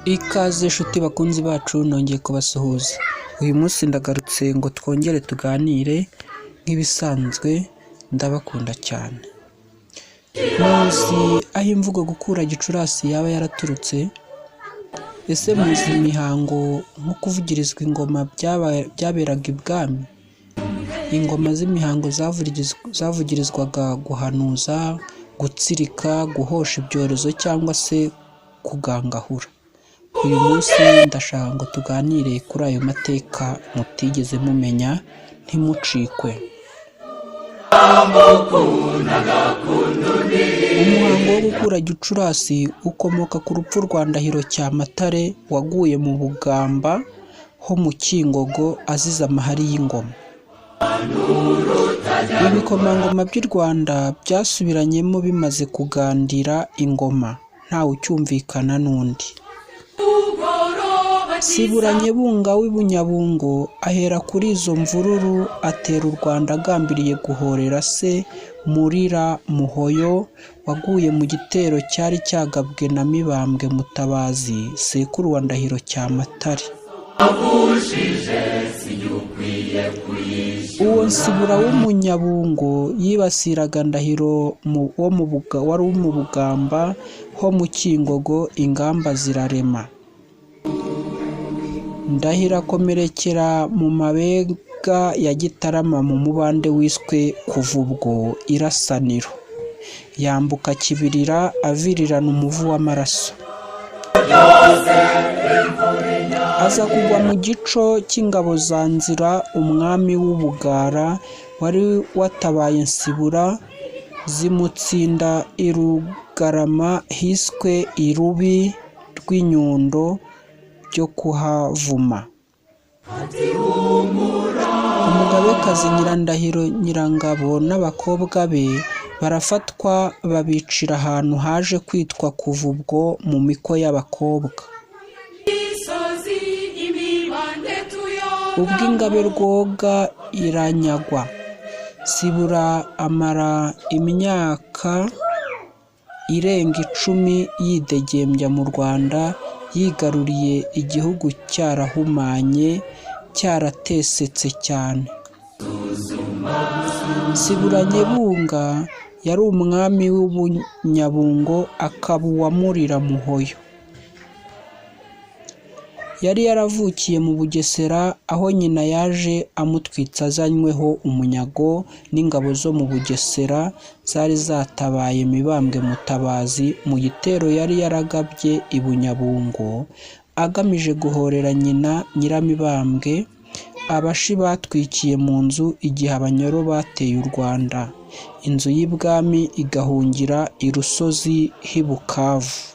Ikaze nshuti bakunzi bacu, nongeye kubasuhuza. Uyu munsi ndagarutse ngo twongere tuganire. Nk'ibisanzwe ndabakunda cyane. Muzi aho imvugo gukura Gicurasi yaba yaraturutse? Ese muzi imihango nko kuvugirizwa ingoma byaberaga ibwami? Ingoma z'imihango zavugirizwaga guhanuza, gutsirika, guhosha ibyorezo cyangwa se kugangahura. Uyu munsi ndashaka ngo tuganire kuri ayo mateka mutigeze mumenya, ntimucikwe. Umuhango wo gukura Gicurasi ukomoka ku rupfu rwa Ndahiro Cyamatare waguye mu Bugamba ho mu Cyingogo azize amahari y'ingoma. Ibikomangoma by'u Rwanda byasubiranyemo bimaze kugandira ingoma, ntawe ucyumvikana n'undi. Siburanyebunga w'i Bunyabungo ahera kuri izo mvururu atera u Rwanda agambiriye guhorera se Murira Muhoyo waguye mu gitero cyari cyagabwe na Mibambwe Mutabazi, sekuru wa Ndahiro Cyamatare. Uwo Nsibura w'Umunyabungo yibasiraga Ndahiro wari mu Bugamba ho mu Cyingogo, ingamba zirarema. Ndahiro akomerekera mu mabega ya Gitarama mu mubande wiswe kuva ubwo Irasaniro. Yambuka Kibirira avirirana umuvu w'amaraso. Aza kugwa mu gico cy'ingabo za Nzira, umwami w'Ubugara wari watabaye Nsibura, zimutsinda i Rugarama hiswe irubi rw'inyundo byo kuhavuma. Umugabekazi Nyirandahiro Nyirangabo n'abakobwa be barafatwa babicira ahantu haje kwitwa kuva ubwo mu miko y'abakobwa. Ubwo Ingabe Rwoga iranyagwa, Sibura amara imyaka irenga 10 yidegembya mu Rwanda, yigaruriye igihugu cyarahumanye, cyaratesetse cyane. Siburanyebunga yari umwami w'Ubunyabungo akaba uwa Murira Muhoyo. Yari yaravukiye mu Bugesera, aho nyina yaje amutwitsa azanyweho umunyago n'ingabo zo mu Bugesera zari zatabaye Mibambwe Mutabazi mu gitero yari yaragabye i Bunyabungo agamije guhorera nyina Nyiramibambwe. Abashi batwikiye mu nzu igihe Abanyoro bateye u Rwanda, inzu y'ibwami igahungira i Rusozi h'i Bukavu.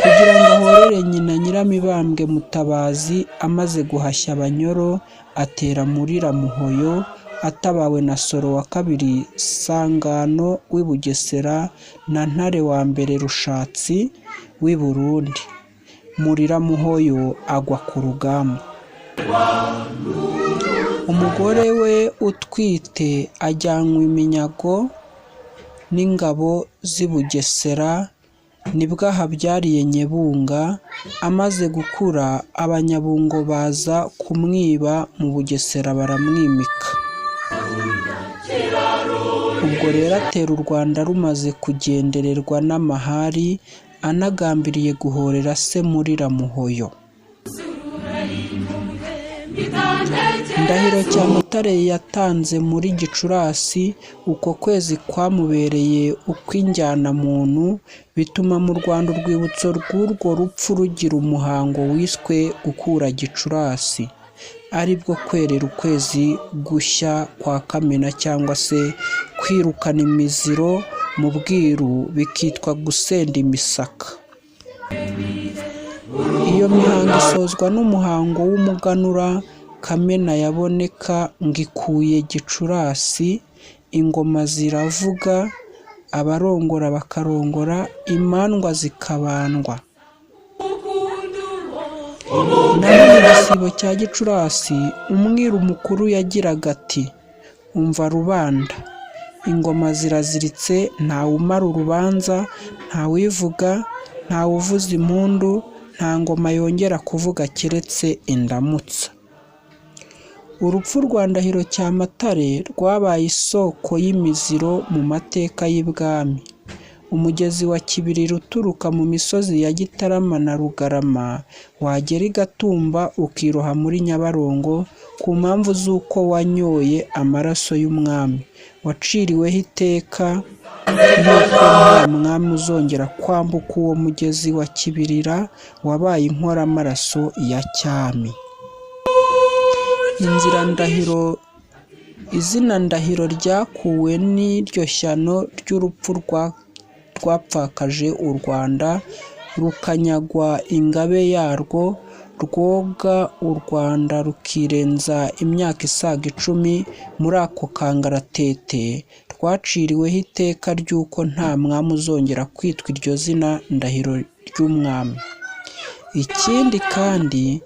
Kugira ngo ahorere nyina Nyiramibambwe Mutabazi, amaze guhashya Abanyoro atera Murira Muhoyo atabawe na Soro wa kabiri Sangano w'i Bugesera na Ntare wa mbere Rushatsi w'i Burundi. Murira Muhoyo agwa ku rugamba. Umugore we utwite ajyanwa iminyago n'ingabo z'i Bugesera, nibwo ahabyariye Nyebunga. Amaze gukura Abanyabungo baza kumwiba mu Bugesera baramwimika. Ubwo rero atera u Rwanda rumaze kugendererwa n'amahari, anagambiriye guhorera se Murira Muhoyo. Ndahiro Cyamatare yatanze muri Gicurasi, uko kwezi kwamubereye ukw'injyanamuntu, bituma mu Rwanda urwibutso rw'urwo rupfu rugira umuhango wiswe gukura Gicurasi, aribwo kwerera ukwezi gushya kwa Kamena cyangwa se kwirukana imiziro mu bwiru, bikitwa gusenda imisaka. Iyo mihango isozwa n'umuhango w'umuganura. Kamena yaboneka ngo ikuye Gicurasi, ingoma ziravuga, abarongora bakarongora, imandwa zikabandwa. Naho mu gisibo cya Gicurasi, umwiru mukuru yagiraga ati: umva rubanda, ingoma ziraziritse, ntawumara urubanza, ntawivuga, ntawe uvuza impundu, nta ngoma yongera kuvuga keretse indamutsa. Urupfu rwa Ndahiro Cyamatare rwabaye isoko y'imiziro mu mateka y'ibwami. Umugezi wa Kibirira uturuka mu misozi ya Gitarama na Rugarama wagera i Gatumba ukiroha muri Nyabarongo ku mpamvu z'uko wanyoye amaraso y'umwami, waciriweho iteka y'uko nta mwami uzongera kwambuka uwo mugezi wa Kibirira, wabaye inkoramaraso ya cyami. Izina Ndahiro ryakuwe n'iryo shyano ry'urupfu rwapfakaje u Rwanda rukanyagwa ingabe yarwo, rwoga u Rwanda rukirenza imyaka isaga 10 muri ako kangaratete. Rwaciriweho iteka ry'uko nta mwami uzongera kwitwa iryo zina Ndahiro ry'umwami. Ikindi kandi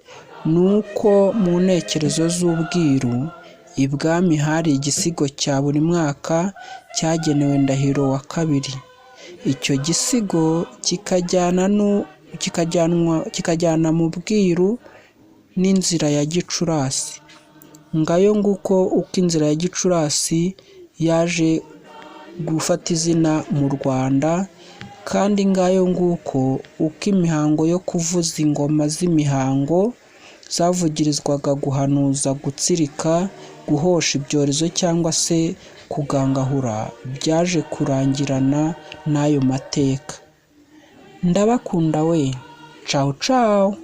ni uko mu ntekerezo z'ubwiru ibwami hari igisigo cya buri mwaka cyagenewe Ndahiro wa kabiri. Icyo gisigo kikajyana mu bwiru n'inzira ya Gicurasi. Ngayo nguko uko inzira ya Gicurasi yaje gufata izina mu Rwanda, kandi ngayo nguko uko imihango yo kuvuza ingoma z'imihango zavugirizwaga guhanuza, gutsirika, guhosha ibyorezo cyangwa se kugangahura byaje kurangirana n'ayo mateka. Ndabakunda we. Ciao ciao.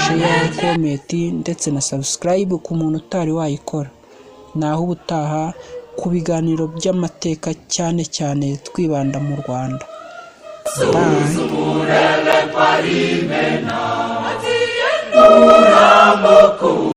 Share, comment ndetse na subscribe ku muntu utari wayikora. Naho ubutaha ku biganiro by'amateka cyane cyane twibanda mu Rwanda. Bye.